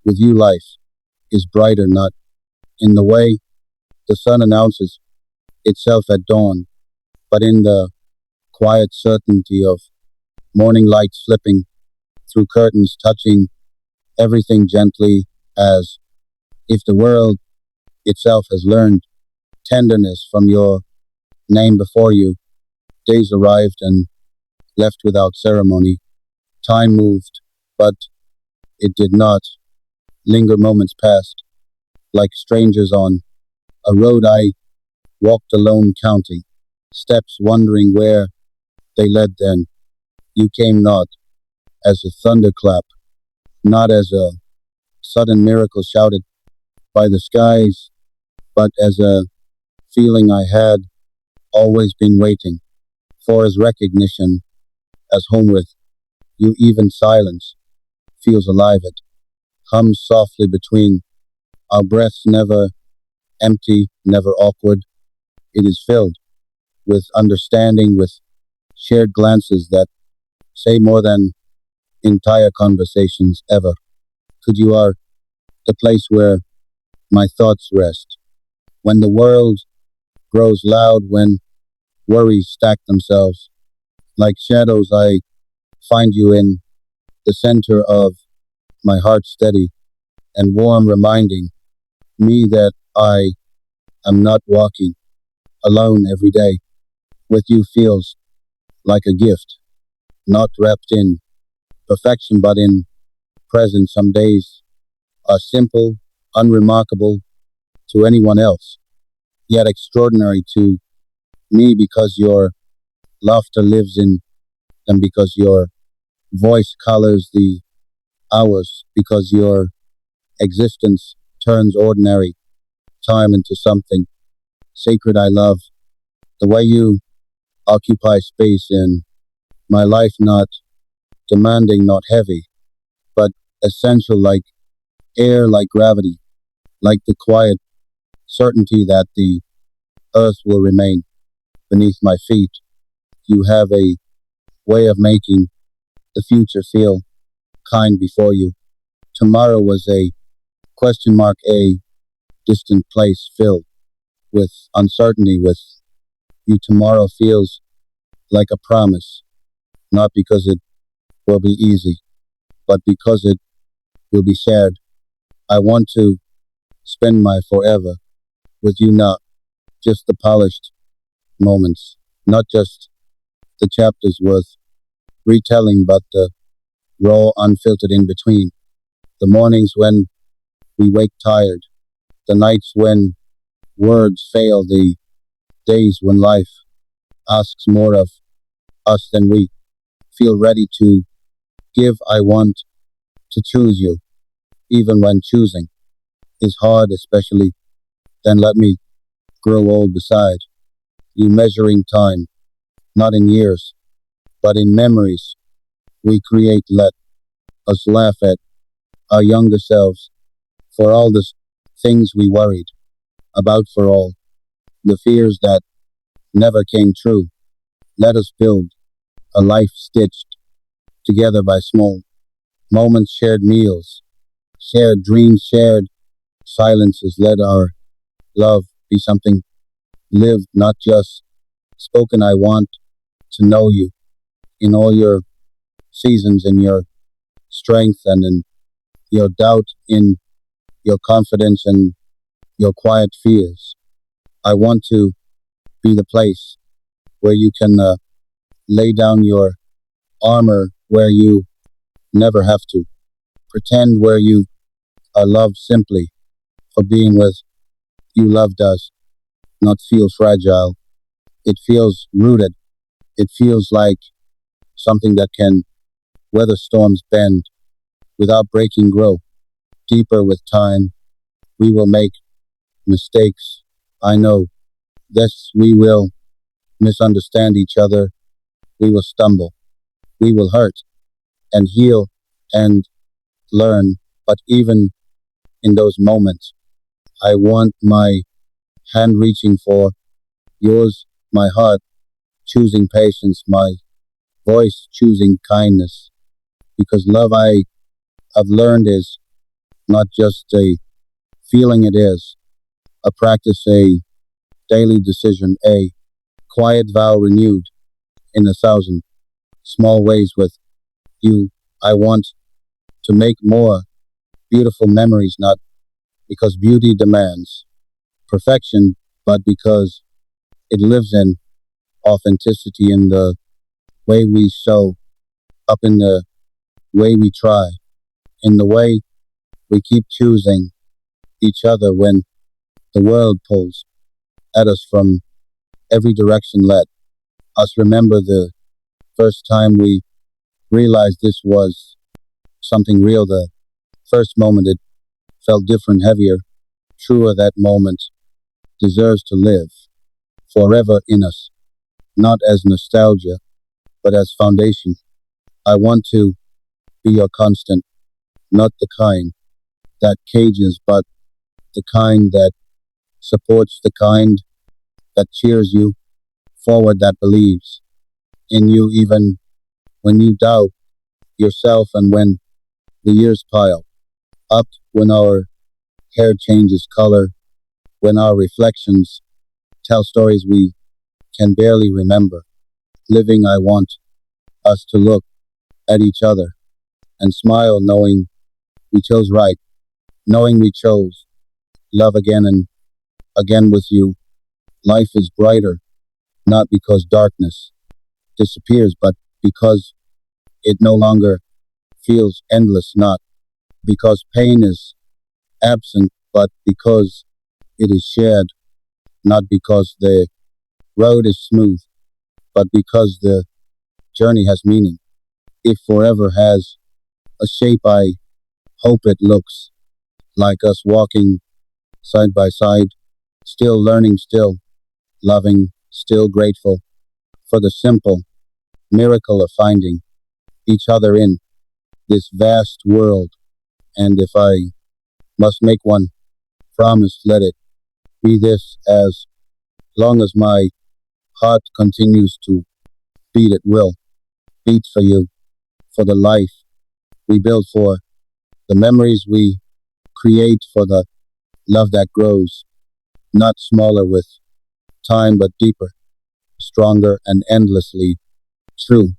With you, life is brighter, not in the way the sun announces itself at dawn, but in the quiet certainty of morning light slipping through curtains, touching everything gently, as if the world itself has learned tenderness from your name before you. Days arrived and left without ceremony. Time moved, but it did not linger. Moments passed like strangers on a road I walked alone, counting steps, wondering where they led. Then you came, not as a thunderclap, not as a sudden miracle shouted by the skies, but as a feeling I had always been waiting for, as recognition, as home. With you, even silence feels alive. It hums softly between our breaths, never empty, never awkward. It is filled with understanding, with shared glances that say more than entire conversations ever could. You are the place where my thoughts rest. When the world grows loud, when worries stack themselves like shadows, I find you in the center of my heart, steady and warm, reminding me that I am not walking alone every day. With you feels like a gift, not wrapped in perfection, but in presence. Some days are simple, unremarkable to anyone else, yet extraordinary to me, because your laughter lives in them, because your voice colors the hours, because your existence turns ordinary time into something sacred. I love the way you occupy space in my life, not demanding, not heavy, but essential, like air, like gravity, like the quiet certainty that the earth will remain beneath my feet. You have a way of making the future feel kind before you. Tomorrow was a question mark, a distant place filled with uncertainty. With you, tomorrow feels like a promise, not because it will be easy, but because it will be shared. I want to spend my forever with you, not just the polished moments, not just the chapters worth retelling, but the raw, unfiltered in between. The mornings when we wake tired, the nights when words fail, the days when life asks more of us than we feel ready to give. I want to choose you, even when choosing is hard, especially then. Let me grow old beside you, measuring time, not in years, but in memories we create. Let us laugh at our younger selves for all the things we worried about, for all the fears that never came true. Let us build a life stitched together by small moments, shared meals, shared dreams, shared silences. Let our love be something lived, not just spoken. I want to know you in all your seasons, in your strength and in your doubt, in your confidence and your quiet fears. I want to be the place where you can lay down your armor, where you never have to pretend, where you are loved simply for being with you. Love does not feel fragile, it feels rooted. It feels like something that can weather storms, bend without breaking, grow deeper with time. We will make mistakes, I know. This, we will misunderstand each other. We will stumble. We will hurt and heal and learn. But even in those moments, I want my hand reaching for yours, my heart choosing patience, my voice choosing kindness. Because love, I have learned, is not just a feeling, it is a practice, a daily decision, a quiet vow renewed in 1,000 small ways with you. I want to make more beautiful memories, not because beauty demands perfection, but because it lives in authenticity, in the way we show up, in the way we try, in the way we keep choosing each other when the world pulls at us from every direction. Let us remember the first time we realized this was something real, the first moment it felt different, heavier, truer. That moment deserves to live forever in us, not as nostalgia, but as foundation. I want to be your constant, not the kind that cages, but the kind that supports, the kind that cheers you forward, that believes in you even when you doubt yourself, and when the years pile up, when our hair changes color, when our reflections tell stories we can barely remember. Living, I want us to look at each other and smile, knowing we chose right, knowing we chose love again and again with you. Life is brighter, not because darkness disappears, but because it no longer feels endless, not because pain is absent, but because it is shared, not because the road is smooth, but because the journey has meaning. If forever has a shape, I hope it looks like us walking side by side, still learning, still loving, still grateful for the simple miracle of finding each other in this vast world. And if I must make one promise, let it be this: as long as my heart continues to beat, it will beat for you, for the life we build, for the memories we create, for the love that grows, not smaller with time, but deeper, stronger, and endlessly true.